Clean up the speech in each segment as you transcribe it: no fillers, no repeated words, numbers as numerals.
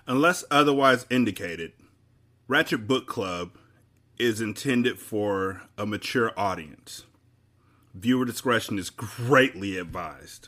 Unless otherwise indicated, Ratchet Book Club is intended for a mature audience. Viewer discretion is greatly advised.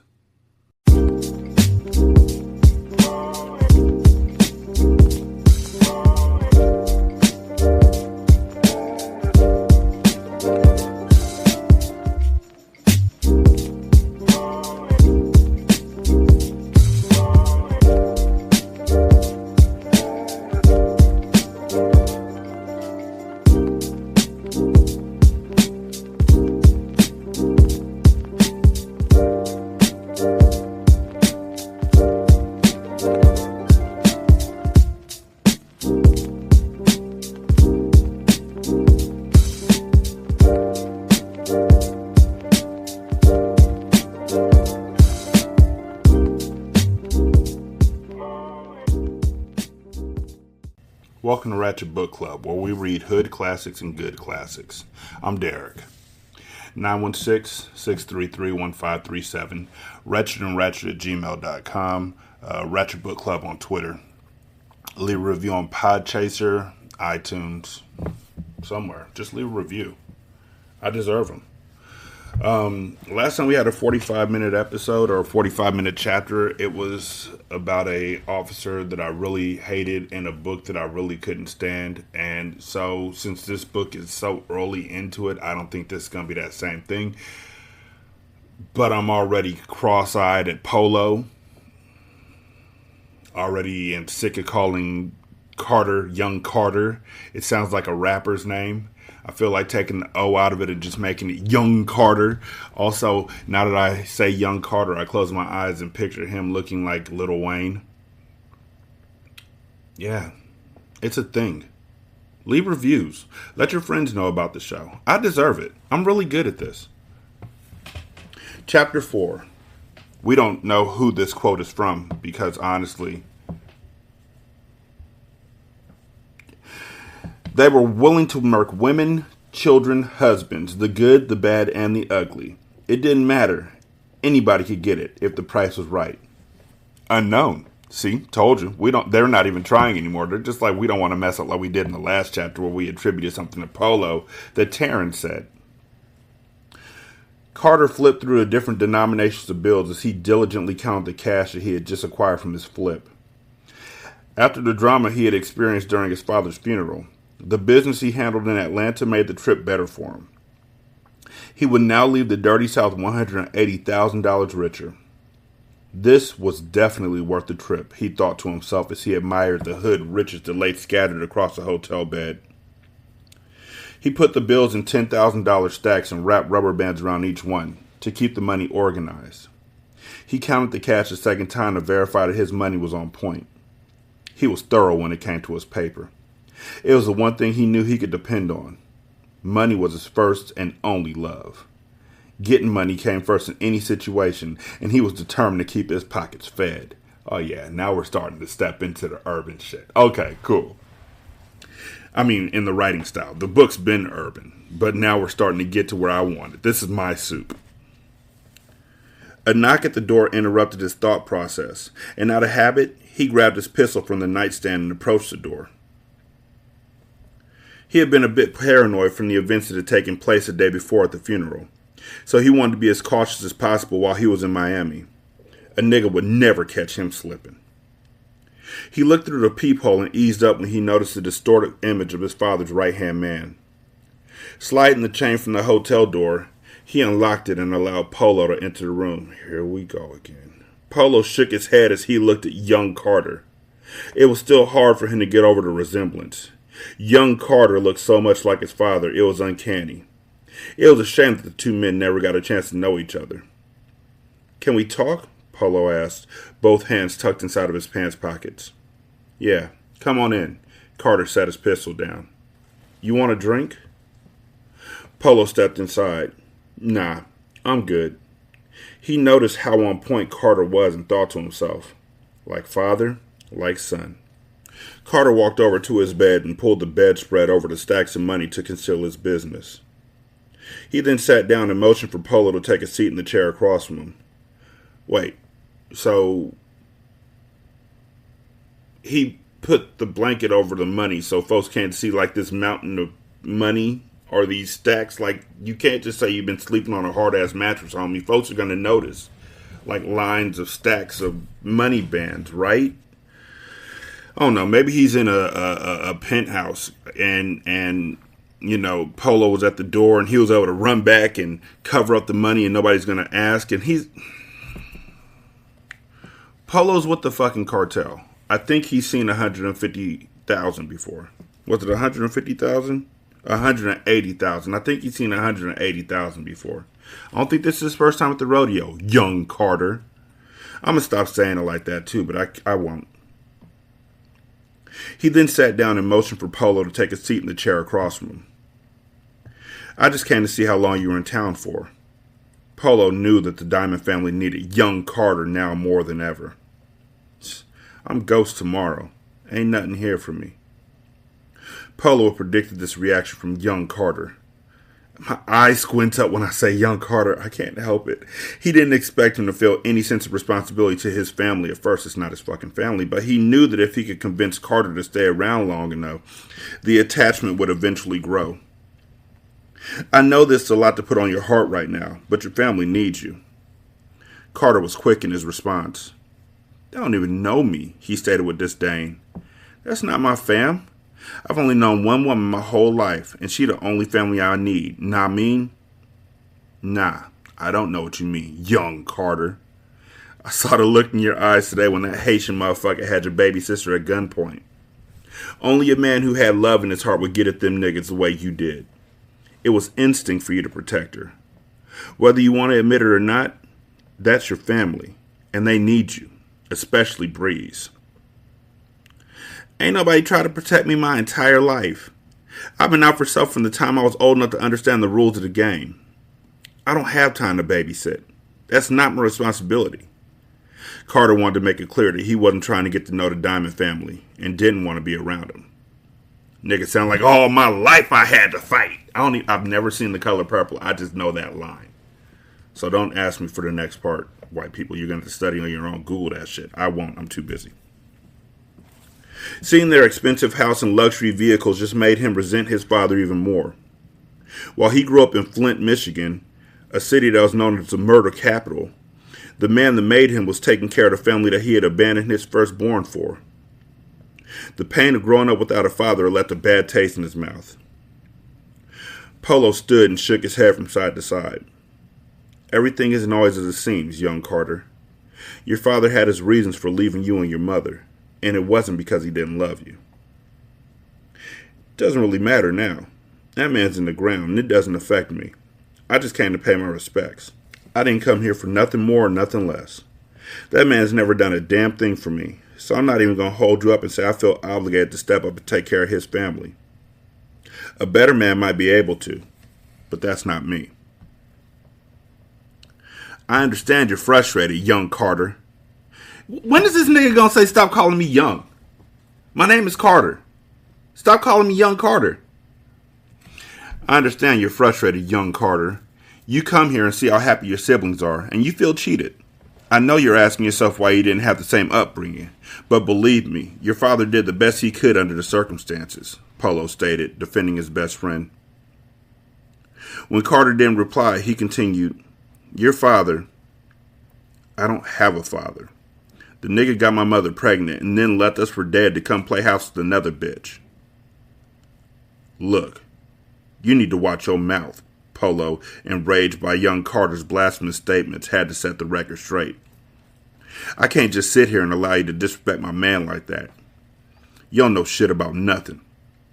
Welcome to Ratchet Book Club, where we read hood classics and good classics. I'm Derek. 916-633-1537, ratchetandratchet@gmail.com, Ratchet Book Club on Twitter. Leave a review on Podchaser, iTunes, somewhere. Just leave a review. I deserve them. Last time we had a 45-minute episode or a 45-minute chapter. It was about a officer that I really hated and a book that I really couldn't stand. And so since this book is so early into it, I don't think this is going to be that same thing. But I'm already cross-eyed at Polo. Already am sick of calling Carter Young Carter. It sounds like a rapper's name. I feel like taking the O out of it and just making it Young Carter. Also, now that I say Young Carter, I close my eyes and picture him looking like Lil Wayne. Yeah, it's a thing. Leave reviews. Let your friends know about the show. I deserve it. I'm really good at this. Chapter 4. We don't know who this quote is from because honestly, they were willing to murk women, children, husbands, the good, the bad, and the ugly. It didn't matter. Anybody could get it if the price was right. Unknown. See, told you. They're not even trying anymore. They're just like, we don't want to mess up like we did in the last chapter where we attributed something to Polo that Terrence said. Carter flipped through the different denominations of bills as he diligently counted the cash that he had just acquired from his flip. After the drama he had experienced during his father's funeral, the business he handled in Atlanta made the trip better for him. He would now leave the dirty South $180,000 richer. This was definitely worth the trip, he thought to himself as he admired the hood riches that lay scattered across the hotel bed. He put the bills in $10,000 stacks and wrapped rubber bands around each one to keep the money organized. He counted the cash a second time to verify that his money was on point. He was thorough when it came to his paper. It was the one thing he knew he could depend on. Money was his first and only love. Getting money came first in any situation, and he was determined to keep his pockets fed. Oh yeah, now we're starting to step into the urban shit. Okay, cool. I mean, in the writing style. The book's been urban, but now we're starting to get to where I wanted. This is my soup. A knock at the door interrupted his thought process, and out of habit, he grabbed his pistol from the nightstand and approached the door. He had been a bit paranoid from the events that had taken place the day before at the funeral, so he wanted to be as cautious as possible while he was in Miami. A nigga would never catch him slipping. He looked through the peephole and eased up when he noticed the distorted image of his father's right-hand man. Sliding the chain from the hotel door, he unlocked it and allowed Polo to enter the room. Here we go again. Polo shook his head as he looked at young Carter. It was still hard for him to get over the resemblance. Young Carter looked so much like his father, it was uncanny. It was a shame that the two men never got a chance to know each other. Can we talk? Polo asked, both hands tucked inside of his pants pockets. Yeah, come on in. Carter set his pistol down. You want a drink? Polo stepped inside. Nah, I'm good. He noticed how on point Carter was and thought to himself, like father, like son. Carter walked over to his bed and pulled the bedspread over the stacks of money to conceal his business. He then sat down and motioned for Polo to take a seat in the chair across from him. Wait, so he put the blanket over the money so folks can't see like this mountain of money or these stacks. Like, you can't just say you've been sleeping on a hard ass mattress, homie. Folks are gonna notice like lines of stacks of money bands, right? Oh no, maybe he's in a penthouse and you know, Polo was at the door and he was able to run back and cover up the money and nobody's gonna ask. And Polo's with the fucking cartel. I think he's seen 150,000 before. Was it 150,000? 180,000. I think he's seen 180,000 before. I don't think this is his first time at the rodeo, young Carter. I'm gonna stop saying it like that too, but I won't. He then sat down and motioned for Polo to take a seat in the chair across from him. I just came to see how long you were in town for. Polo knew that the Diamond family needed young Carter now more than ever. I'm ghost tomorrow. Ain't nothing here for me. Polo predicted this reaction from young Carter. My eyes squint up when I say young Carter. I can't help it. He didn't expect him to feel any sense of responsibility to his family. At first, it's not his fucking family, but he knew that if he could convince Carter to stay around long enough, the attachment would eventually grow. I know this is a lot to put on your heart right now, but your family needs you. Carter was quick in his response. They don't even know me, he stated with disdain. That's not my fam. I've only known one woman my whole life, and she the only family I need. Nah, mean? Nah, I don't know what you mean, young Carter. I saw the look in your eyes today when that Haitian motherfucker had your baby sister at gunpoint. Only a man who had love in his heart would get at them niggas the way you did. It was instinct for you to protect her. Whether you want to admit it or not, that's your family, and they need you, especially Breeze. Ain't nobody tried to protect me my entire life. I've been out for self from the time I was old enough to understand the rules of the game. I don't have time to babysit. That's not my responsibility. Carter wanted to make it clear that he wasn't trying to get to know the Diamond family and didn't want to be around them. Niggas sound like all my life I had to fight. I've never seen The Color Purple. I just know that line. So don't ask me for the next part, white people. You're going to have to study on your own. Google that shit. I won't. I'm too busy. Seeing their expensive house and luxury vehicles just made him resent his father even more. While he grew up in Flint, Michigan, a city that was known as the murder capital, the man that made him was taking care of the family that he had abandoned his firstborn for. The pain of growing up without a father left a bad taste in his mouth. Polo stood and shook his head from side to side. Everything isn't always as it seems, young Carter. Your father had his reasons for leaving you and your mother, and it wasn't because he didn't love you. It doesn't really matter now. That man's in the ground, and it doesn't affect me. I just came to pay my respects. I didn't come here for nothing more or nothing less. That man's never done a damn thing for me, so I'm not even going to hold you up and say I feel obligated to step up and take care of his family. A better man might be able to, but that's not me. I understand you're frustrated, young Carter. When is this nigga gonna say stop calling me young? My name is Carter. Stop calling me young Carter. I understand you're frustrated, young Carter. You come here and see how happy your siblings are, and you feel cheated. I know you're asking yourself why you didn't have the same upbringing, but believe me, your father did the best he could under the circumstances, Polo stated, defending his best friend. When Carter didn't reply, he continued, Your father, I don't have a father. The nigga got my mother pregnant and then left us for dead to come play house with another bitch. Look, you need to watch your mouth, Polo, enraged by young Carter's blasphemous statements, had to set the record straight. I can't just sit here and allow you to disrespect my man like that. You don't know shit about nothing.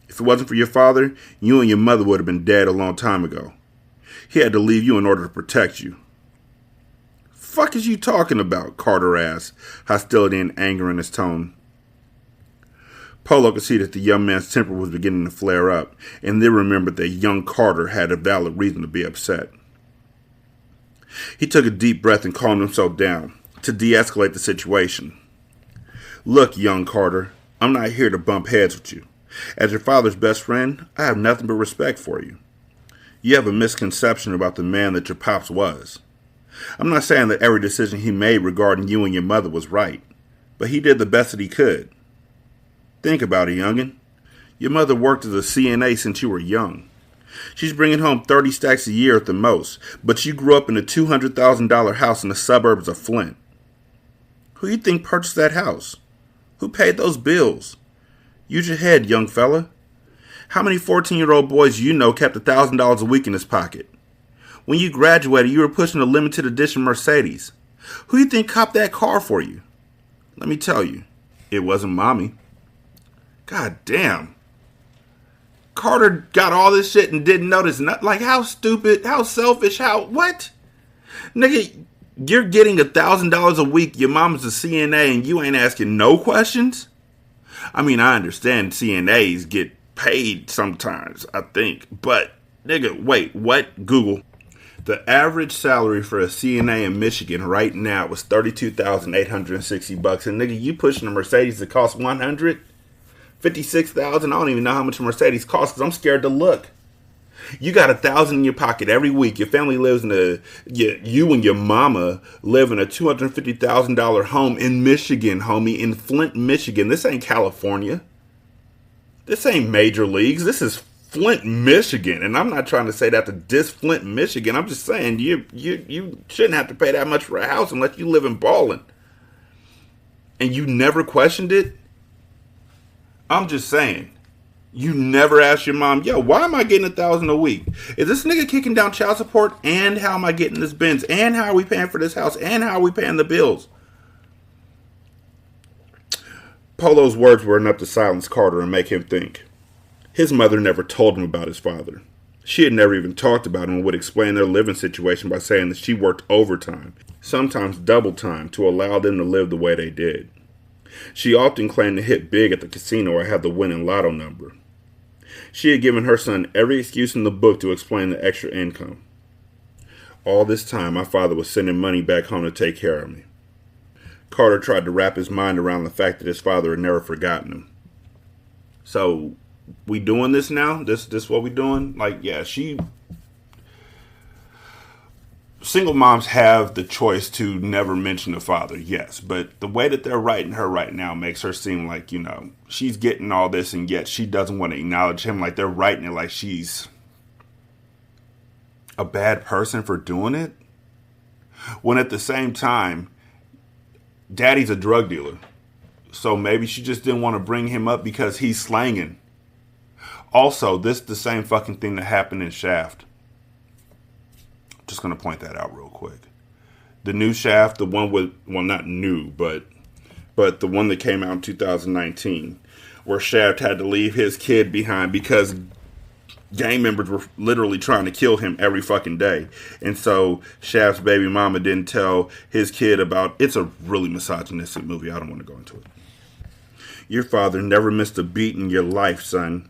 If it wasn't for your father, you and your mother would have been dead a long time ago. He had to leave you in order to protect you. Fuck is you talking about? Carter asked, hostility and anger in his tone. Polo could see that the young man's temper was beginning to flare up, and then remembered that young Carter had a valid reason to be upset. He took a deep breath and calmed himself down to de-escalate the situation. Look, young Carter, I'm not here to bump heads with you. As your father's best friend, I have nothing but respect for you. You have a misconception about the man that your pops was. I'm not saying that every decision he made regarding you and your mother was right, but he did the best that he could. Think about it, youngin'. Your mother worked as a CNA since you were young. She's bringing home 30 stacks a year at the most, but you grew up in a $200,000 house in the suburbs of Flint. Who you think purchased that house? Who paid those bills? Use your head, young fella. How many 14-year-old boys you know kept $1,000 a week in his pocket? When you graduated, you were pushing a limited edition Mercedes. Who you think copped that car for you? Let me tell you, it wasn't mommy. God damn. Carter got all this shit and didn't notice nothing. Like, how stupid, how selfish, what? Nigga, you're getting $1,000 a week, your mom's a CNA, and you ain't asking no questions? I mean, I understand CNAs get paid sometimes, I think. But, nigga, wait, what? Google. The average salary for a CNA in Michigan right now was $32,860. And, nigga, you pushing a Mercedes that costs $156,000? I don't even know how much a Mercedes costs because I'm scared to look. You got $1,000 in your pocket every week. Your family lives in you and your mama live in a $250,000 home in Michigan, homie, in Flint, Michigan. This ain't California. This ain't major leagues. This is Flint, Michigan. And I'm not trying to say that to diss Flint, Michigan. I'm just saying you shouldn't have to pay that much for a house unless you live in Ballin. And you never questioned it? I'm just saying. You never asked your mom, yo, why am I getting $1,000 a week? Is this nigga kicking down child support? And how am I getting this Benz? And how are we paying for this house? And how are we paying the bills? Polo's words were enough to silence Carter and make him think. His mother never told him about his father. She had never even talked about him and would explain their living situation by saying that she worked overtime, sometimes double time, to allow them to live the way they did. She often claimed to hit big at the casino or have the winning lotto number. She had given her son every excuse in the book to explain the extra income. All this time, my father was sending money back home to take care of me. Carter tried to wrap his mind around the fact that his father had never forgotten him. So, we doing this now? This what we doing? Like, yeah, single moms have the choice to never mention the father, yes. But the way that they're writing her right now makes her seem like, she's getting all this and yet she doesn't want to acknowledge him. Like, they're writing it like she's a bad person for doing it. When at the same time, daddy's a drug dealer. So maybe she just didn't want to bring him up because he's slanging. Also, this is the same fucking thing that happened in Shaft. Just going to point that out real quick. The new Shaft, the one with, well, not new, but the one that came out in 2019, where Shaft had to leave his kid behind because gang members were literally trying to kill him every fucking day. And so Shaft's baby mama didn't tell his kid about, it's a really misogynistic movie. I don't want to go into it. Your father never missed a beat in your life, son.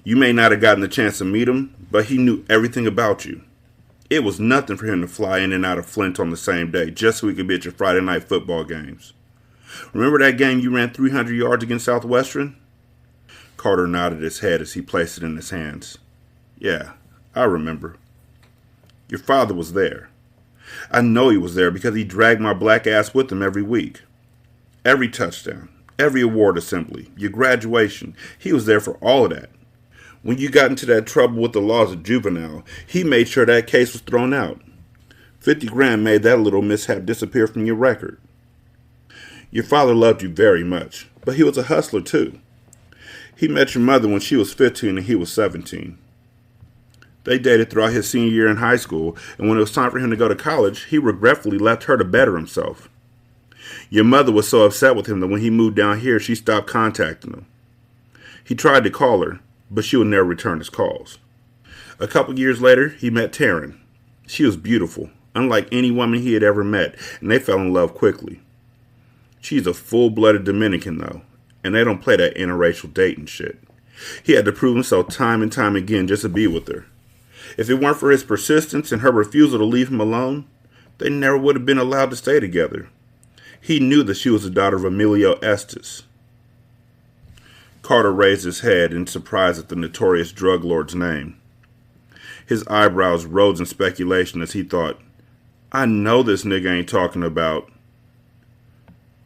You may not have gotten the chance to meet him, but he knew everything about you. It was nothing for him to fly in and out of Flint on the same day just so he could be at your Friday night football games. Remember that game you ran 300 yards against Southwestern? Carter nodded his head as he placed it in his hands. Yeah, I remember. Your father was there. I know he was there because he dragged my black ass with him every week. Every touchdown, every award assembly, your graduation, he was there for all of that. When you got into that trouble with the laws of juvenile, he made sure that case was thrown out. 50 grand made that little mishap disappear from your record. Your father loved you very much, but he was a hustler too. He met your mother when she was 15 and he was 17. They dated throughout his senior year in high school, and when it was time for him to go to college, he regretfully left her to better himself. Your mother was so upset with him that when he moved down here, she stopped contacting him. He tried to call her, but she would never return his calls. A couple years later, he met Taryn. She was beautiful, unlike any woman he had ever met, and they fell in love quickly. She's a full-blooded Dominican, though, and they don't play that interracial dating shit. He had to prove himself time and time again just to be with her. If it weren't for his persistence and her refusal to leave him alone, they never would have been allowed to stay together. He knew that she was the daughter of Emilio Estes. Carter raised his head in surprise at the notorious drug lord's name. His eyebrows rose in speculation as he thought, I know this nigga ain't talking about...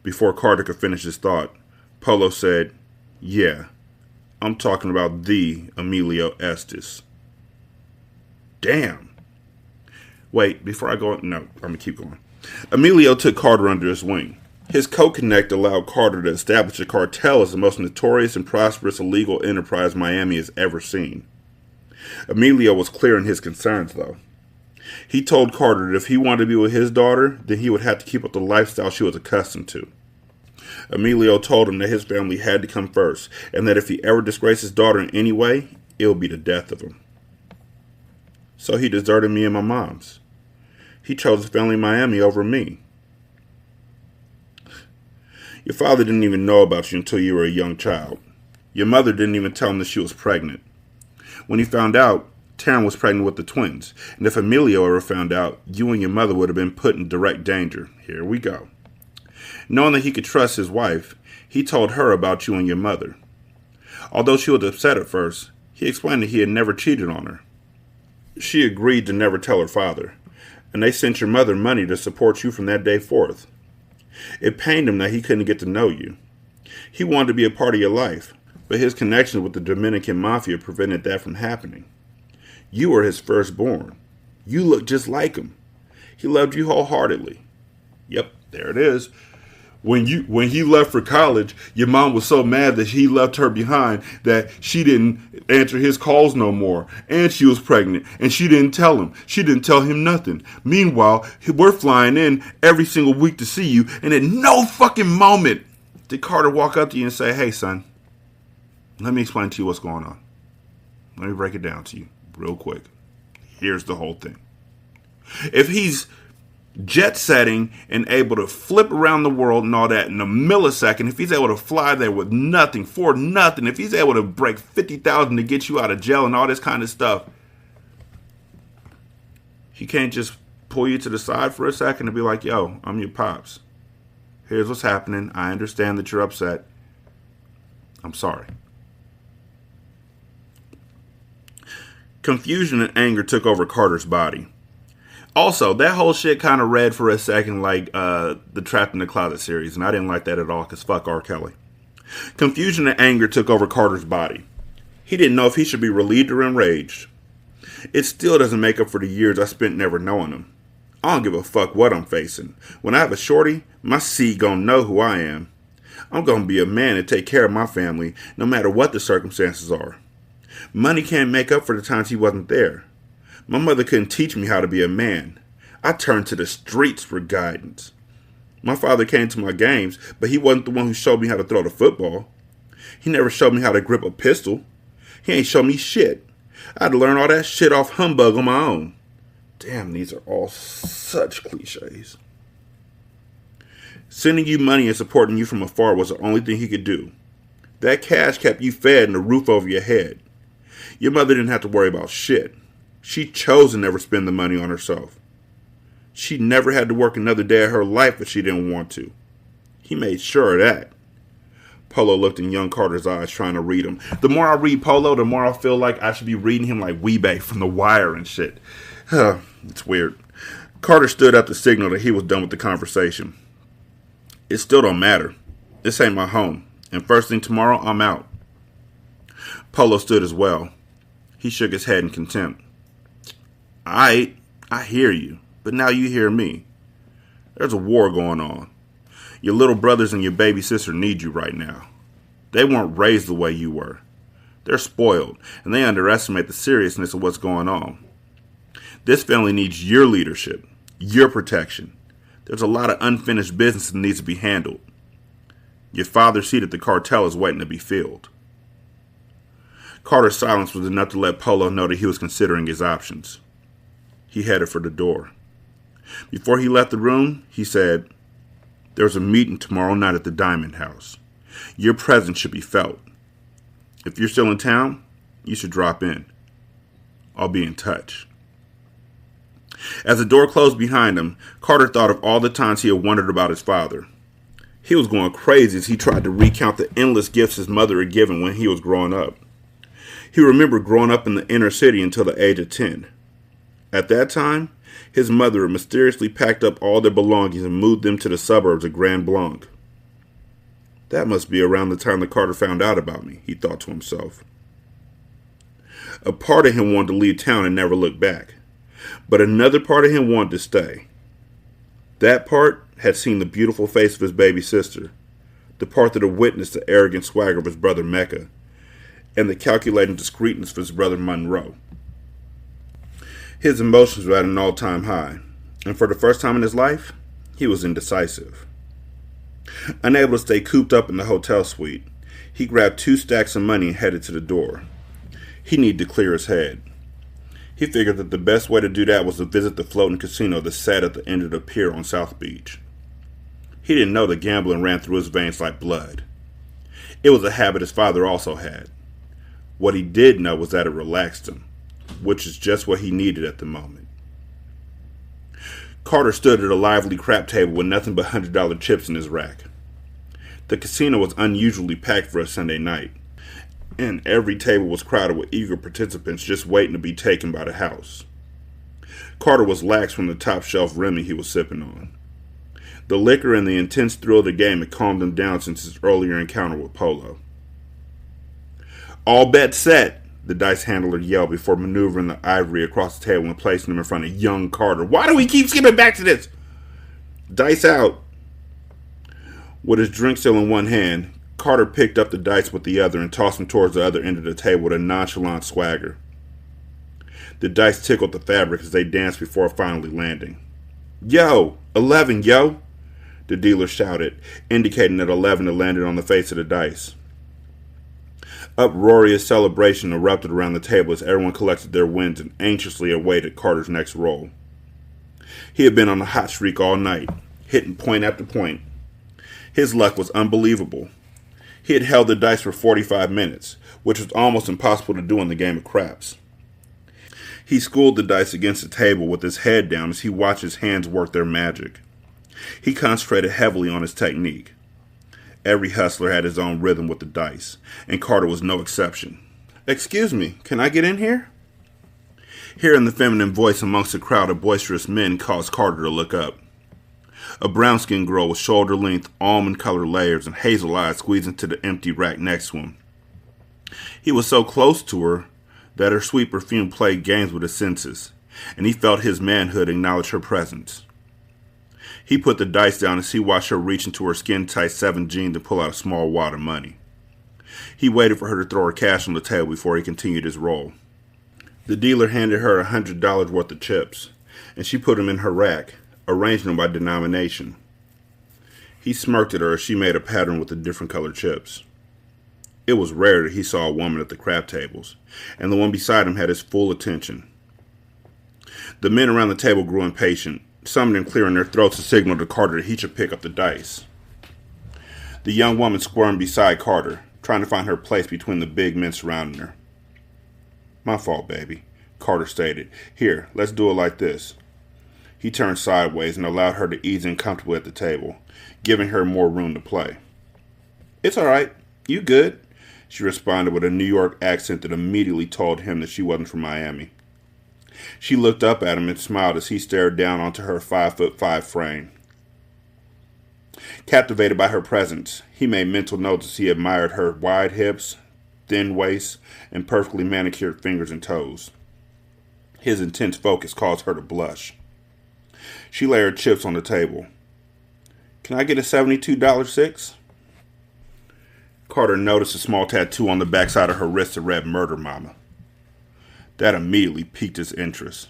Before Carter could finish his thought, Polo said, Yeah, I'm talking about the Emilio Estes. Damn. Wait, before I go, no, I'm going to keep going. Emilio took Carter under his wing. His co-connect allowed Carter to establish a cartel as the most notorious and prosperous illegal enterprise Miami has ever seen. Emilio was clear in his concerns, though. He told Carter that if he wanted to be with his daughter, then he would have to keep up the lifestyle she was accustomed to. Emilio told him that his family had to come first, and that if he ever disgraced his daughter in any way, it would be the death of him. So he deserted me and my mom's. He chose his family in Miami over me. Your father didn't even know about you until you were a young child. Your mother didn't even tell him that she was pregnant. When he found out, Taryn was pregnant with the twins, and if Emilio ever found out, you and your mother would have been put in direct danger. Here we go. Knowing that he could trust his wife, he told her about you and your mother. Although she was upset at first, he explained that he had never cheated on her. She agreed to never tell her father, and they sent your mother money to support you from that day forth. It pained him that he couldn't get to know you. He wanted to be a part of your life, but his connection with the Dominican Mafia prevented that from happening. You were his firstborn. You looked just like him. He loved you wholeheartedly. Yep, there it is. When he left for college, your mom was so mad that he left her behind that she didn't answer his calls no more. And she was pregnant, and she didn't tell him. She didn't tell him nothing. Meanwhile, we're flying in every single week to see you, and at no fucking moment did Carter walk up to you and say, hey, son, let me explain to you what's going on. Let me break it down to you real quick. Here's the whole thing. If he's jet setting and able to flip around the world and all that in a millisecond, if he's able to fly there with nothing, for nothing, if he's able to break 50,000 to get you out of jail and all this kind of stuff, he can't just pull you to the side for a second and be like, yo, I'm your pops. Here's what's happening. I understand that you're upset. I'm sorry. Confusion and anger took over Carter's body. Also, that whole shit kind of read for a second like the Trapped in the Closet series, and I didn't like that at all because fuck R. Kelly. Confusion and anger took over Carter's body. He didn't know if he should be relieved or enraged. It still doesn't make up for the years I spent never knowing him. I don't give a fuck what I'm facing. When I have a shorty, my seed gonna know who I am. I'm gonna be a man and take care of my family, no matter what the circumstances are. Money can't make up for the times he wasn't there. My mother couldn't teach me how to be a man. I turned to the streets for guidance. My father came to my games, but he wasn't the one who showed me how to throw the football. He never showed me how to grip a pistol. He ain't showed me shit. I had to learn all that shit off humbug on my own. Damn, these are all such cliches. Sending you money and supporting you from afar was the only thing he could do. That cash kept you fed and a roof over your head. Your mother didn't have to worry about shit. She chose to never spend the money on herself. She never had to work another day of her life if she didn't want to. He made sure of that. Polo looked in young Carter's eyes, trying to read him. The more I read Polo, the more I feel like I should be reading him like Weebay from The Wire and shit. It's weird. Carter stood up to signal that he was done with the conversation. It still don't matter. This ain't my home. And first thing tomorrow, I'm out. Polo stood as well. He shook his head in contempt. I hear you, but now you hear me. There's a war going on. Your little brothers and your baby sister need you right now. They weren't raised the way you were. They're spoiled, and they underestimate the seriousness of what's going on. This family needs your leadership, your protection. There's a lot of unfinished business that needs to be handled. Your father's seat at the cartel is waiting to be filled. Carter's silence was enough to let Polo know that he was considering his options. He headed for the door. Before he left the room, he said, "There's a meeting tomorrow night at the Diamond House. Your presence should be felt. If you're still in town, you should drop in. I'll be in touch." As the door closed behind him, Carter thought of all the times he had wondered about his father. He was going crazy as he tried to recount the endless gifts his mother had given when he was growing up. He remembered growing up in the inner city until the age of 10. At that time, his mother had mysteriously packed up all their belongings and moved them to the suburbs of Grand Blanc. That must be around the time that Carter found out about me, he thought to himself. A part of him wanted to leave town and never look back, but another part of him wanted to stay. That part had seen the beautiful face of his baby sister, the part that had witnessed the arrogant swagger of his brother Mecca, and the calculating discreetness of his brother Monroe. His emotions were at an all-time high, and for the first time in his life, he was indecisive. Unable to stay cooped up in the hotel suite, he grabbed 2 stacks of money and headed to the door. He needed to clear his head. He figured that the best way to do that was to visit the floating casino that sat at the end of the pier on South Beach. He didn't know that gambling ran through his veins like blood. It was a habit his father also had. What he did know was that it relaxed him, which is just what he needed at the moment. Carter stood at a lively crap table with nothing but $100 chips in his rack. The casino was unusually packed for a Sunday night, and every table was crowded with eager participants just waiting to be taken by the house. Carter was lax from the top shelf Remy he was sipping on. The liquor and the intense thrill of the game had calmed him down since his earlier encounter with Polo. "All bets set," the dice handler yelled before maneuvering the ivory across the table and placing them in front of young Carter. "Why do we keep skipping back to this?" "Dice out." With his drink still in one hand, Carter picked up the dice with the other and tossed them towards the other end of the table with a nonchalant swagger. The dice tickled the fabric as they danced before finally landing. "Yo, 11, yo!" the dealer shouted, indicating that 11 had landed on the face of the dice. Uproarious celebration erupted around the table as everyone collected their wins and anxiously awaited Carter's next roll. He had been on a hot streak all night, hitting point after point. His luck was unbelievable. He had held the dice for 45 minutes, which was almost impossible to do in the game of craps. He schooled the dice against the table with his head down as he watched his hands work their magic. He concentrated heavily on his technique. Every hustler had his own rhythm with the dice, and Carter was no exception. "Excuse me, can I get in here?" Hearing the feminine voice amongst a crowd of boisterous men caused Carter to look up. A brown-skinned girl with shoulder-length, almond-colored layers and hazel eyes squeezed into the empty rack next to him. He was so close to her that her sweet perfume played games with his senses, and he felt his manhood acknowledge her presence. He put the dice down as he watched her reach into her skin-tight 7 jeans and pull out a small wad of money. He waited for her to throw her cash on the table before he continued his roll. The dealer handed her $100 worth of chips, and she put them in her rack, arranging them by denomination. He smirked at her as she made a pattern with the different colored chips. It was rare that he saw a woman at the crap tables, and the one beside him had his full attention. The men around the table grew impatient, some of them clearing their throats to signal to Carter that he should pick up the dice. The young woman squirmed beside Carter, trying to find her place between the big men surrounding her. "My fault, baby," Carter stated. "Here, let's do it like this." He turned sideways and allowed her to ease in comfortably at the table, giving her more room to play. "It's all right. You good?" she responded with a New York accent that immediately told him that she wasn't from Miami. She looked up at him and smiled as he stared down onto her 5'5" frame. Captivated by her presence, he made mental notes as he admired her wide hips, thin waist, and perfectly manicured fingers and toes. His intense focus caused her to blush. She layered chips on the table. "Can I get a $72 six?" Carter noticed a small tattoo on the backside of her wrist that read "Murder Mama." That immediately piqued his interest.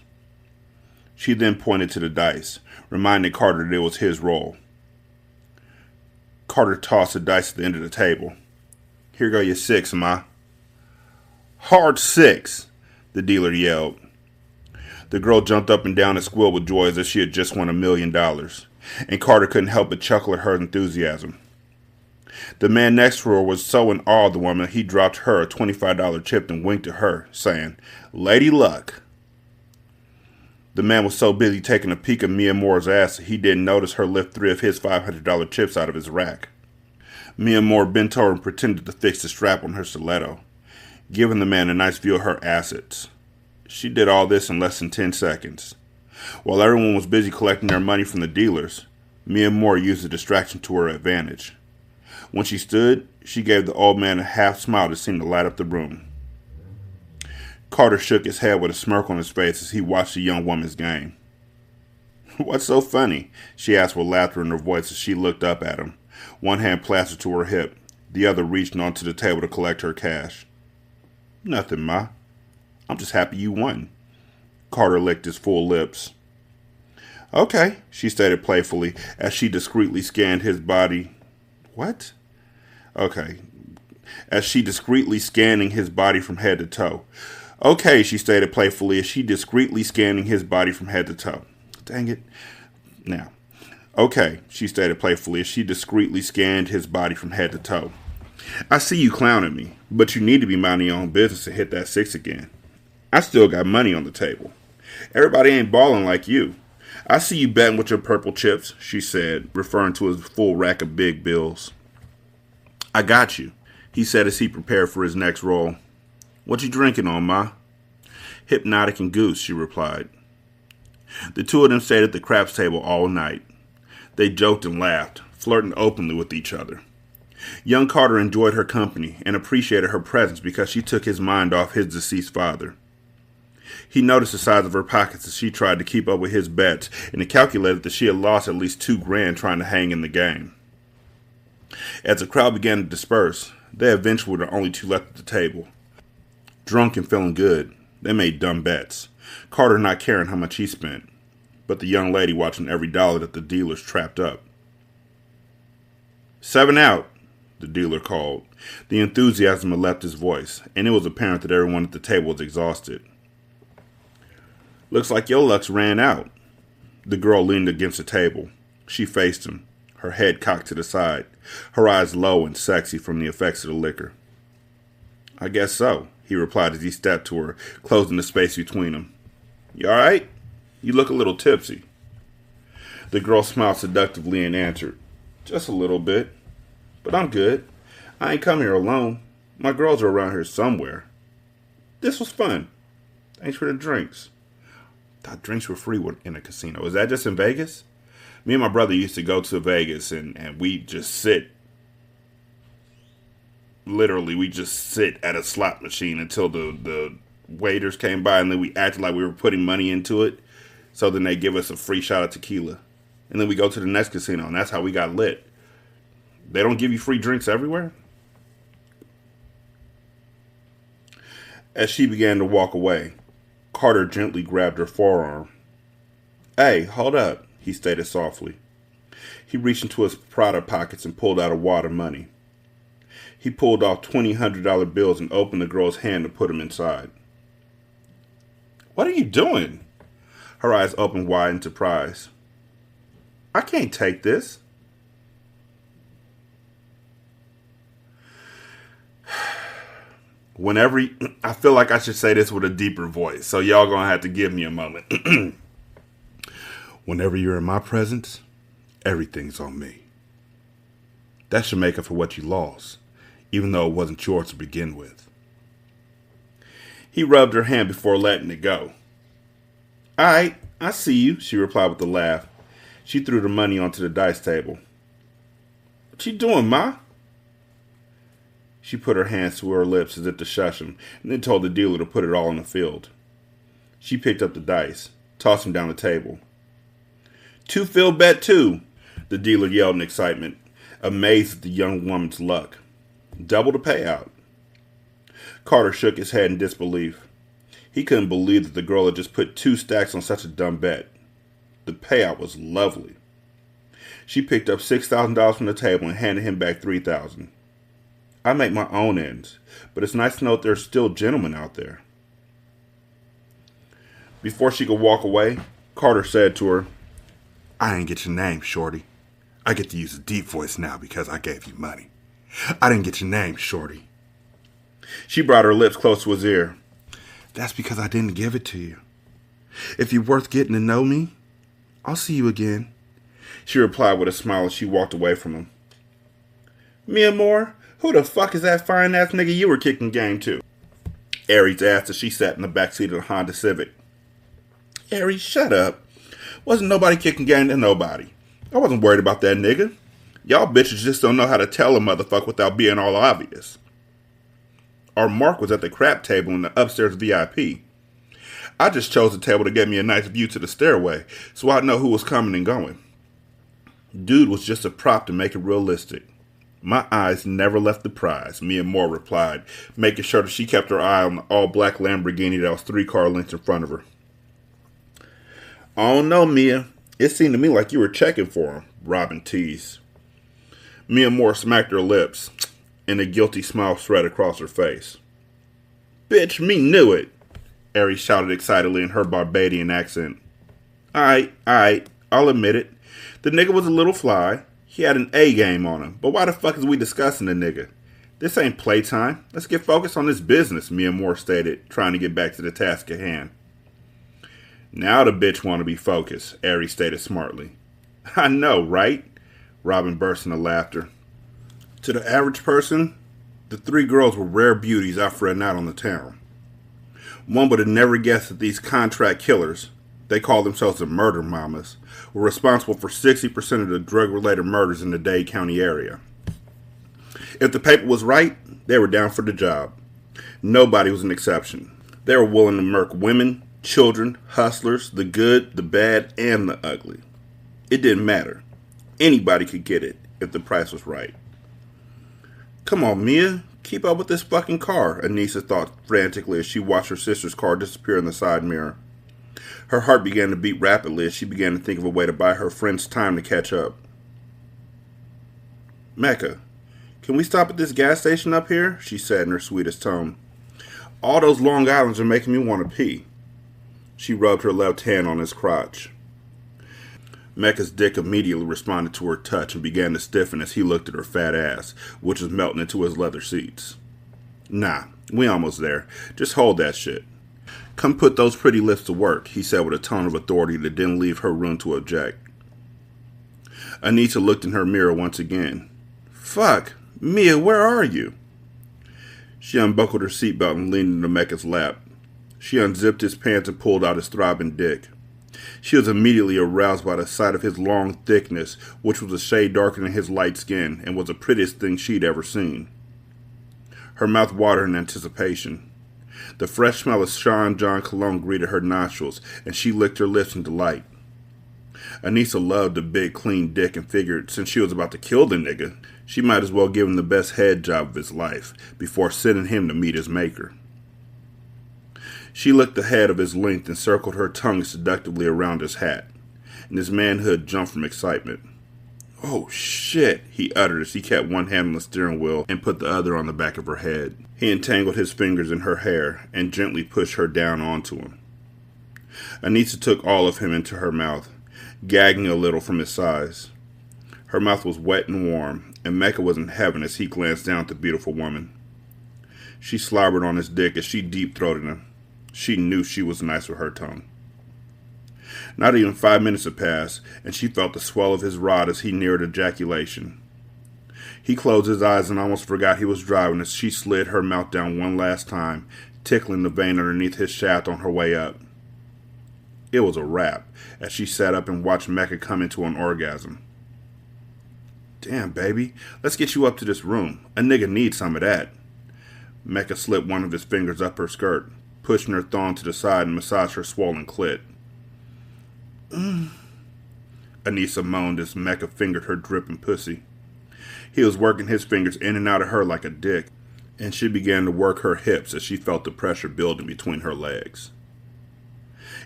She then pointed to the dice, reminding Carter that it was his roll. Carter tossed the dice at the end of the table. "Here go your 6, ma." "Hard 6, the dealer yelled. The girl jumped up and down and squealed with joy as if she had just won $1 million, and Carter couldn't help but chuckle at her enthusiasm. The man next to her was so in awe of the woman that he dropped her a $25 chip and winked at her, saying, "Lady Luck." The man was so busy taking a peek at Mia Moore's ass that he didn't notice her lift 3 of his $500 chips out of his rack. Mia Moore bent over and pretended to fix the strap on her stiletto, giving the man a nice view of her assets. She did all this in less than 10 seconds. While everyone was busy collecting their money from the dealers, Mia Moore used the distraction to her advantage. When she stood, she gave the old man a half smile that seemed to light up the room. Carter shook his head with a smirk on his face as he watched the young woman's game. "What's so funny?" she asked with laughter in her voice as she looked up at him, one hand plastered to her hip, the other reaching onto the table to collect her cash. "Nothing, Ma. I'm just happy you won." Carter licked his full lips. "Okay," she stated playfully as she discreetly scanned his body. "What?" "Okay." As she discreetly scanning his body from head to toe. "Okay," she stated playfully as she discreetly scanning his body from head to toe. Dang it. Now. "Okay," she stated playfully as she discreetly scanned his body from head to toe. "I see you clowning me, but you need to be minding your own business to hit that 6 again. I still got money on the table. Everybody ain't balling like you. I see you betting with your purple chips," she said, referring to his full rack of big bills. "I got you," he said as he prepared for his next roll. "What you drinking on, Ma?" "Hypnotic and Goose," she replied. The two of them stayed at the craps table all night. They joked and laughed, flirting openly with each other. Young Carter enjoyed her company and appreciated her presence because she took his mind off his deceased father. He noticed the size of her pockets as she tried to keep up with his bets, and he calculated that she had lost at least $2,000 trying to hang in the game. As the crowd began to disperse, they eventually were the only two left at the table. Drunk and feeling good, they made dumb bets, Carter not caring how much he spent, but the young lady watching every dollar that the dealers trapped up. "7 out," the dealer called. The enthusiasm had left his voice, and it was apparent that everyone at the table was exhausted. "Looks like your luck's ran out." The girl leaned against the table. She faced him, her head cocked to the side, her eyes low and sexy from the effects of the liquor. "I guess so," he replied as he stepped to her, closing the space between them. "You all right? You look a little tipsy." The girl smiled seductively and answered, "Just a little bit. But I'm good. I ain't come here alone. My girls are around here somewhere. This was fun. Thanks for the drinks." Thought drinks were free in a casino. Is that just in Vegas? Me and my brother used to go to Vegas and we just sit. Literally, we just sit at a slot machine until the waiters came by, and then we acted like we were putting money into it. So then they give us a free shot of tequila. And then we go to the next casino, and that's how we got lit. They don't give you free drinks everywhere? As she began to walk away, Carter gently grabbed her forearm. "Hey, hold up," he stated softly. He reached into his Prada pockets and pulled out a wad of money. He pulled off $200 bills and opened the girl's hand to put them inside. "What are you doing?" Her eyes opened wide in surprise. "I can't take this." I feel like I should say this with a deeper voice, so y'all gonna have to give me a moment. "Whenever you're in my presence, everything's on me. That should make up for what you lost, even though it wasn't yours to begin with." He rubbed her hand before letting it go. "All right, I see you," she replied with a laugh. She threw the money onto the dice table. "What you doing, Ma?" She put her hands to her lips as if to shush him, and then told the dealer to put it all on the field. She picked up the dice, tossed them down the table. "Two field bet too," the dealer yelled in excitement, amazed at the young woman's luck. "Double the payout." Carter shook his head in disbelief. He couldn't believe that the girl had just put 2 stacks on such a dumb bet. The payout was lovely. She picked up $6,000 from the table and handed him back $3,000. "I make my own ends, but it's nice to know that there's still gentlemen out there." Before she could walk away, Carter said to her, "I didn't get your name, shorty. I get to use a deep voice now because I gave you money. I didn't get your name, shorty." She brought her lips close to his ear. "That's because I didn't give it to you. If you're worth getting to know me, I'll see you again," she replied with a smile as she walked away from him. "Mia Moore, who the fuck is that fine-ass nigga you were kicking game to?" Aries asked as she sat in the backseat of the Honda Civic. "Aries, shut up. Wasn't nobody kicking game to nobody. I wasn't worried about that nigga. Y'all bitches just don't know how to tell a motherfucker without being all obvious. Our Mark was at the crap table in the upstairs VIP. I just chose a table to get me a nice view to the stairway, so I'd know who was coming and going. Dude was just a prop to make it realistic. My eyes never left the prize, Mia Moore replied, making sure that she kept her eye on the all-black Lamborghini that was 3 car lengths in front of her. I don't know, Mia. It seemed to me like you were checking for him, Robin teased. Mia Moore smacked her lips, and a guilty smile spread across her face. Bitch, me knew it, Aries shouted excitedly in her Barbadian accent. Alright, I'll admit it. The nigga was a little fly. He had an A game on him, but why the fuck is we discussing the nigga? This ain't playtime. Let's get focused on this business, Mia Moore stated, trying to get back to the task at hand. Now the bitch want to be focused, Aries stated smartly. I know, right? Robin burst into laughter. To the average person, the 3 girls were rare beauties out for a night on the town. One would have never guessed that these contract killers, they call themselves the murder mamas, were responsible for 60% of the drug-related murders in the Dade County area. If the paper was right, they were down for the job. Nobody was an exception. They were willing to murk women, children, hustlers, the good, the bad, and the ugly. It didn't matter. Anybody could get it if the price was right. Come on, Mia. Keep up with this fucking car, Anissa thought frantically as she watched her sister's car disappear in the side mirror. Her heart began to beat rapidly as she began to think of a way to buy her friends time to catch up. Mecca, can we stop at this gas station up here? She said in her sweetest tone. All those Long Islands are making me want to pee. She rubbed her left hand on his crotch. Mecca's dick immediately responded to her touch and began to stiffen as he looked at her fat ass, which was melting into his leather seats. Nah, we almost there. Just hold that shit. Come put those pretty lips to work, he said with a tone of authority that didn't leave her room to object. Anita looked in her mirror once again. Fuck, Mia, where are you? She unbuckled her seatbelt and leaned into Mecca's lap. She unzipped his pants and pulled out his throbbing dick. She was immediately aroused by the sight of his long thickness, which was a shade darker than his light skin, and was the prettiest thing she'd ever seen. Her mouth watered in anticipation. The fresh smell of Sean John cologne greeted her nostrils, and she licked her lips in delight. Anissa loved a big, clean dick and figured since she was about to kill the nigga, she might as well give him the best head job of his life before sending him to meet his maker. She licked the head of his length and circled her tongue seductively around his hat, and his manhood jumped from excitement. Oh, shit, he uttered as he kept one hand on the steering wheel and put the other on the back of her head. He entangled his fingers in her hair and gently pushed her down onto him. Anissa took all of him into her mouth, gagging a little from his size. Her mouth was wet and warm, and Mecca was in heaven as he glanced down at the beautiful woman. She slobbered on his dick as she deep-throated him. She knew she was nice with her tongue. Not even 5 minutes had passed, and she felt the swell of his rod as he neared ejaculation. He closed his eyes and almost forgot he was driving as she slid her mouth down one last time, tickling the vein underneath his shaft on her way up. It was a wrap, as she sat up and watched Mecca come into an orgasm. Damn, baby, let's get you up to this room. A nigga needs some of that. Mecca slipped one of his fingers up her skirt, pushing her thong to the side and massaged her swollen clit. Anissa moaned as Mecca fingered her dripping pussy. He was working his fingers in and out of her like a dick, and she began to work her hips as she felt the pressure building between her legs.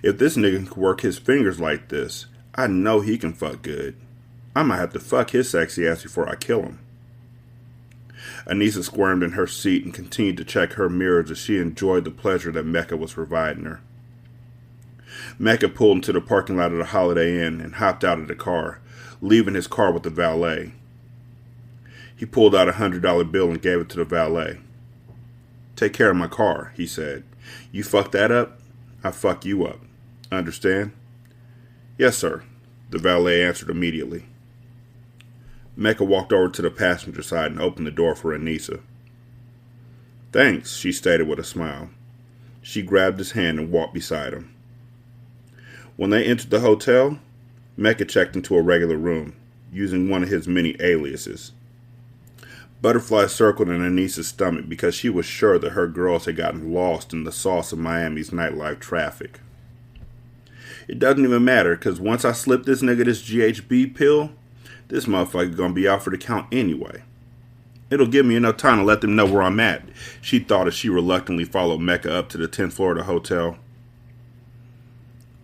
If this nigga can work his fingers like this, I know he can fuck good. I might have to fuck his sexy ass before I kill him. Anissa squirmed in her seat and continued to check her mirrors as she enjoyed the pleasure that Mecca was providing her. Mecca pulled into the parking lot of the Holiday Inn and hopped out of the car, leaving his car with the valet. He pulled out $100 bill and gave it to the valet. Take care of my car, he said. You fuck that up, I fuck you up. Understand? Yes, sir, the valet answered immediately. Mecca walked over to the passenger side and opened the door for Anissa. Thanks, she stated with a smile. She grabbed his hand and walked beside him. When they entered the hotel, Mecca checked into a regular room, using one of his many aliases. Butterflies circled in Anissa's stomach because she was sure that her girls had gotten lost in the sauce of Miami's nightlife traffic. It doesn't even matter, because once I slip this nigga this GHB pill, this motherfucker gonna be out for the count anyway. It'll give me enough time to let them know where I'm at, she thought as she reluctantly followed Mecca up to the 10th floor of the hotel.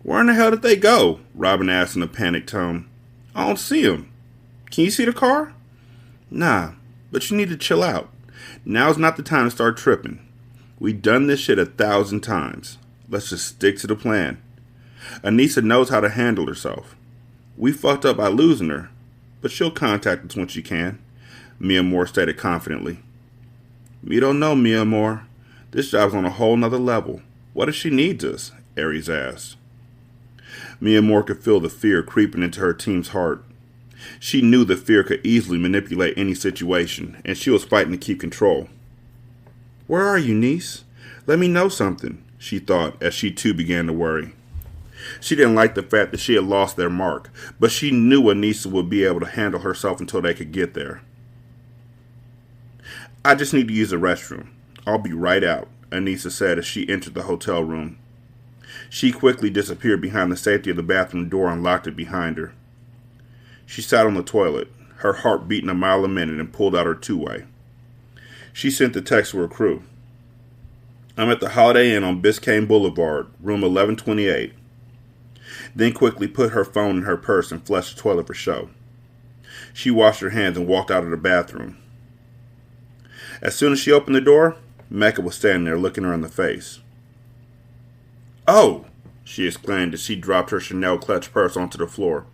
Where in the hell did they go? Robin asked in a panicked tone. I don't see them. Can you see the car? Nah, but you need to chill out. Now's not the time to start tripping. We've done this shit 1,000 times. Let's just stick to the plan. Anissa knows how to handle herself. We fucked up by losing her, but she'll contact us when she can, Mia Moore stated confidently. We don't know, Mia Moore. This job's on a whole nother level. What if she needs us? Aries asked. Mia Moore could feel the fear creeping into her team's heart. She knew that fear could easily manipulate any situation, and she was fighting to keep control. Where are you, niece? Let me know something, she thought as she too began to worry. She didn't like the fact that she had lost their mark, but she knew Anissa would be able to handle herself until they could get there. I just need to use the restroom. I'll be right out, Anissa said as she entered the hotel room. She quickly disappeared behind the safety of the bathroom door and locked it behind her. She sat on the toilet, her heart beating a mile a minute, and pulled out her two-way. She sent the text to her crew. I'm at the Holiday Inn on Biscayne Boulevard, room 1128. Then quickly put her phone in her purse and flushed the toilet for show. She washed her hands and walked out of the bathroom. As soon as she opened the door, Mecca was standing there looking her in the face. Oh, she exclaimed as she dropped her Chanel clutch purse onto the floor.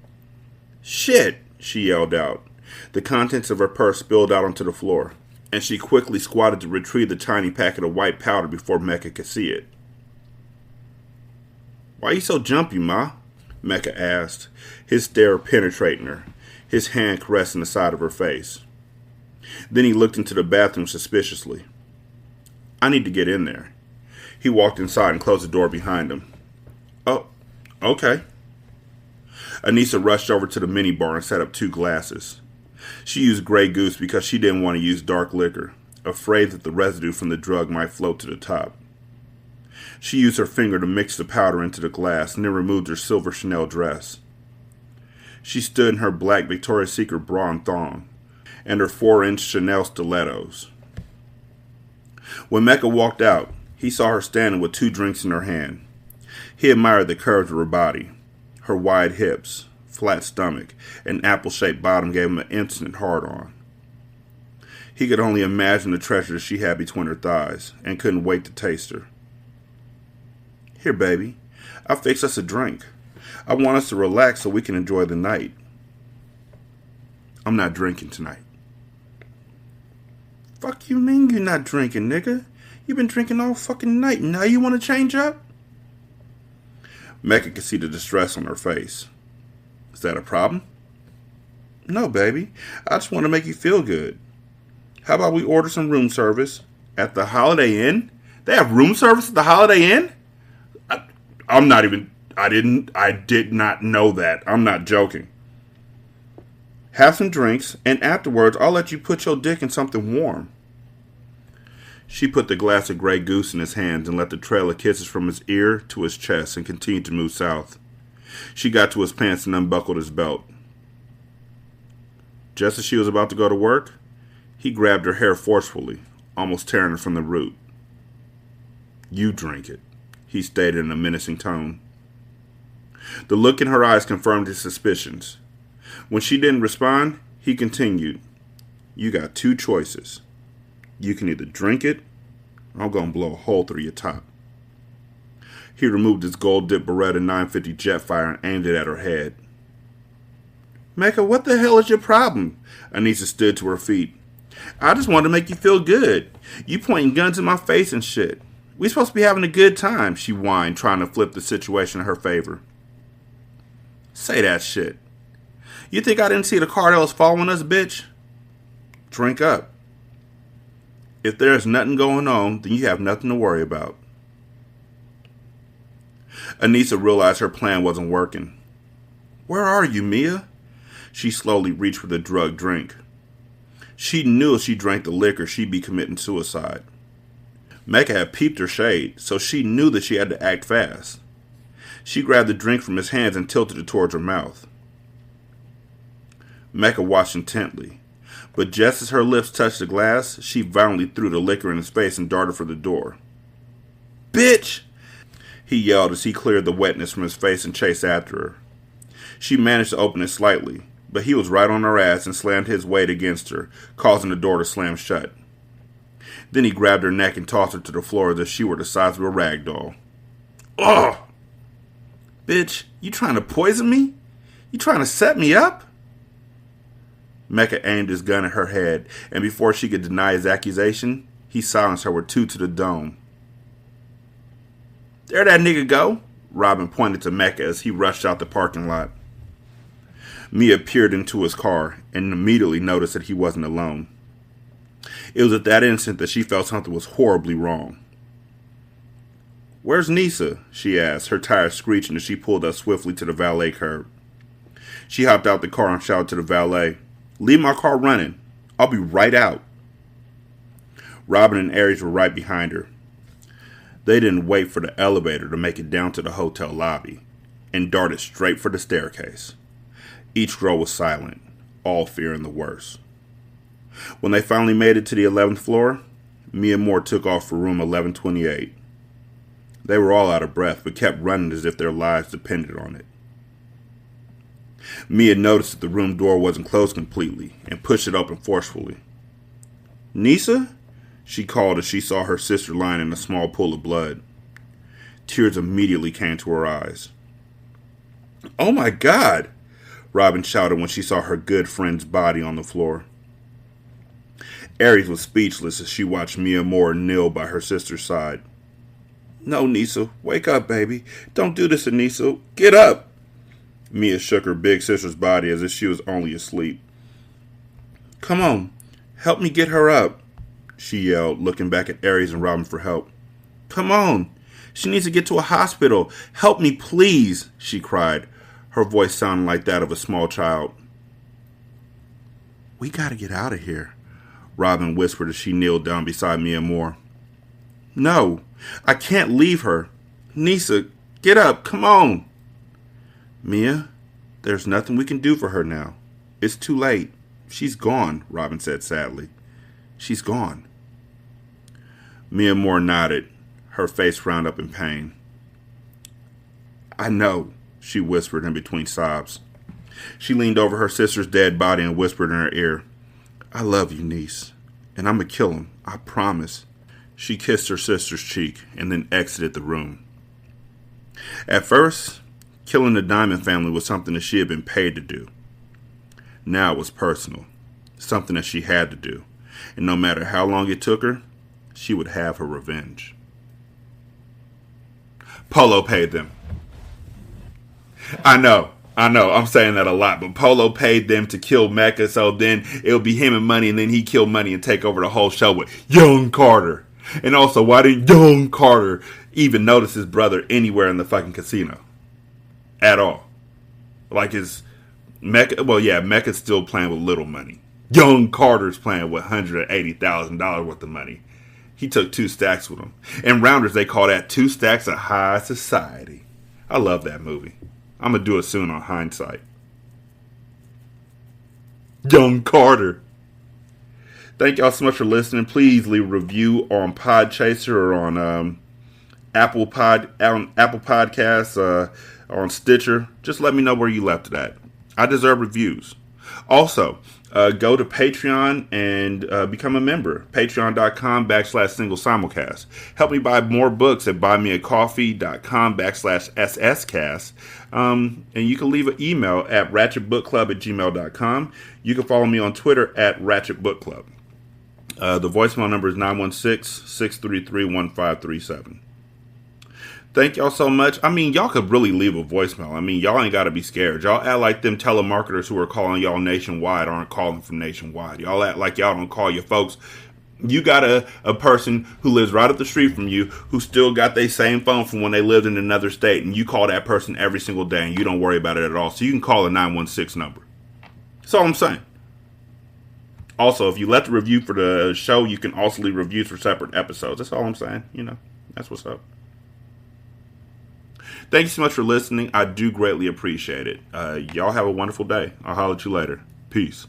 Shit, she yelled out. The contents of her purse spilled out onto the floor, and she quickly squatted to retrieve the tiny packet of white powder before Mecca could see it. Why you so jumpy, Ma? Mecca asked, his stare penetrating her, his hand caressing the side of her face. Then he looked into the bathroom suspiciously. I need to get in there. He walked inside and closed the door behind him. Oh, okay. Anissa rushed over to the minibar and set up 2 glasses. She used Grey Goose because she didn't want to use dark liquor, afraid that the residue from the drug might float to the top. She used her finger to mix the powder into the glass and then removed her silver Chanel dress. She stood in her black Victoria's Secret bra and thong, and her 4-inch Chanel stilettos. When Mecca walked out, he saw her standing with 2 drinks in her hand. He admired the curves of her body. Her wide hips, flat stomach, and apple-shaped bottom gave him an instant hard-on. He could only imagine the treasure she had between her thighs, and couldn't wait to taste her. Here, baby, I'll fix us a drink. I want us to relax so we can enjoy the night. I'm not drinking tonight. Fuck you mean you're not drinking, nigga? You've been drinking all fucking night, and now you want to change up? Mecca could see the distress on her face. Is that a problem? No, baby. I just want to make you feel good. How about we order some room service at the Holiday Inn? They have room service at the Holiday Inn? I did not know that. I'm not joking. Have some drinks, and afterwards I'll let you put your dick in something warm. She put the glass of Grey Goose in his hands and let the trail of kisses from his ear to his chest and continued to move south. She got to his pants and unbuckled his belt. Just as she was about to go to work, he grabbed her hair forcefully, almost tearing her from the root. You drink it, he stated in a menacing tone. The look in her eyes confirmed his suspicions. When she didn't respond, he continued, You got 2 choices. You can either drink it, or I'm going to blow a hole through your top. He removed his gold-dipped Beretta 950 Jetfire and aimed it at her head. Mecca, what the hell is your problem? Anissa stood to her feet. I just wanted to make you feel good. You pointing guns in my face and shit. We supposed to be having a good time, she whined, trying to flip the situation in her favor. Say that shit. You think I didn't see the Cartels following us, bitch? Drink up. If there's nothing going on, then you have nothing to worry about. Anissa realized her plan wasn't working. Where are you, Mia? She slowly reached for the drugged drink. She knew if she drank the liquor, she'd be committing suicide. Mecca had peeped her shade, so she knew that she had to act fast. She grabbed the drink from his hands and tilted it towards her mouth. Mecca watched intently, but just as her lips touched the glass, she violently threw the liquor in his face and darted for the door. "Bitch!" he yelled as he cleared the wetness from his face and chased after her. She managed to open it slightly, but he was right on her ass and slammed his weight against her, causing the door to slam shut. Then he grabbed her neck and tossed her to the floor as if she were the size of a rag doll. "Ugh! Bitch, you trying to poison me? You trying to set me up?" Mecca aimed his gun at her head, and before she could deny his accusation, he silenced her with 2 to the dome. "There that nigga go," Robin pointed to Mecca as he rushed out the parking lot. Mia peered into his car and immediately noticed that he wasn't alone. It was at that instant that she felt something was horribly wrong. "Where's Nisa?" she asked, her tires screeching as she pulled up swiftly to the valet curb. She hopped out the car and shouted to the valet, "Leave my car running. I'll be right out." Robin and Aries were right behind her. They didn't wait for the elevator to make it down to the hotel lobby and darted straight for the staircase. Each girl was silent, all fearing the worst. When they finally made it to the 11th floor, Mia Moore took off for room 1128. They were all out of breath, but kept running as if their lives depended on it. Mia noticed that the room door wasn't closed completely and pushed it open forcefully. "Nisa?" she called as she saw her sister lying in a small pool of blood. Tears immediately came to her eyes. "Oh my God!" Robin shouted when she saw her good friend's body on the floor. Aries was speechless as she watched Mia Moore kneel by her sister's side. "No, Nisa, wake up, baby. Don't do this to Nisa. Get up!" Mia shook her big sister's body as if she was only asleep. "Come on, help me get her up," she yelled, looking back at Aries and Robin for help. "Come on, she needs to get to a hospital. Help me, please," she cried, her voice sounding like that of a small child. "We gotta get out of here," Robin whispered as she kneeled down beside Mia Moore. "No, I can't leave her. Nisa, get up, come on." "Mia, there's nothing we can do for her now. It's too late. She's gone," Robin said sadly. "She's gone." Mia Moore nodded, her face round up in pain. "I know," she whispered in between sobs. She leaned over her sister's dead body and whispered in her ear, "I love you, niece, and I'm gonna kill him, I promise." She kissed her sister's cheek and then exited the room. At first, killing the Diamond family was something that she had been paid to do. Now it was personal, something that she had to do, and no matter how long it took her, she would have her revenge. Polo paid them. I know, I'm saying that a lot, but Polo paid them to kill Mecca, so then it'll be him and Money, and then he kill Money and take over the whole show with Young Carter. And also, why didn't Young Carter even notice his brother anywhere in the fucking casino? At all. Like his Mecca, well yeah, Mecca's still playing with little money. Young Carter's playing with $180,000 worth of money. He took 2 stacks with him. In Rounders, they call that 2 stacks of high society. I love that movie. I'm going to do it soon on Hindsight. Young Carter. Thank y'all so much for listening. Please leave a review on Podchaser or on Apple Podcasts, on Stitcher. Just let me know where you left it at. I deserve reviews. Also, go to Patreon and become a member. Patreon.com/single simulcast. Help me buy more books at buymeacoffee.com/sscast. And you can leave an email at ratchetbookclub@gmail.com. You can follow me on Twitter at Ratchet Book Club. The voicemail number is 916-633-1537. Thank y'all so much. I mean, y'all could really leave a voicemail. I mean, y'all ain't got to be scared. Y'all act like them telemarketers who are calling y'all nationwide aren't calling from nationwide. Y'all act like y'all don't call your folks. You got a person who lives right up the street from you who still got their same phone from when they lived in another state, and you call that person every single day, and you don't worry about it at all. So you can call a 916 number. That's all I'm saying. Also, if you left a review for the show, you can also leave reviews for separate episodes. That's all I'm saying. That's what's up. Thank you so much for listening. I do greatly appreciate it. Y'all have a wonderful day. I'll holler at you later. Peace.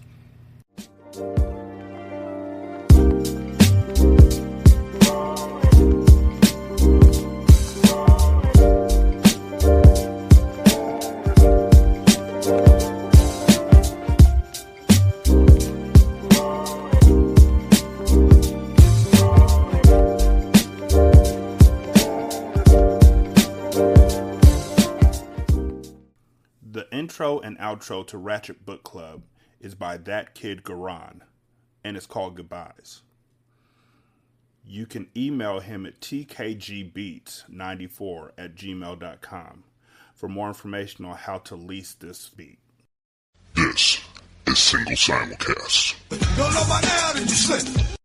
The intro and outro to Ratchet Book Club is by That Kid Garan, and it's called Goodbyes. You can email him at tkgbeats94@gmail.com for more information on how to lease this beat. This is Single Simulcast.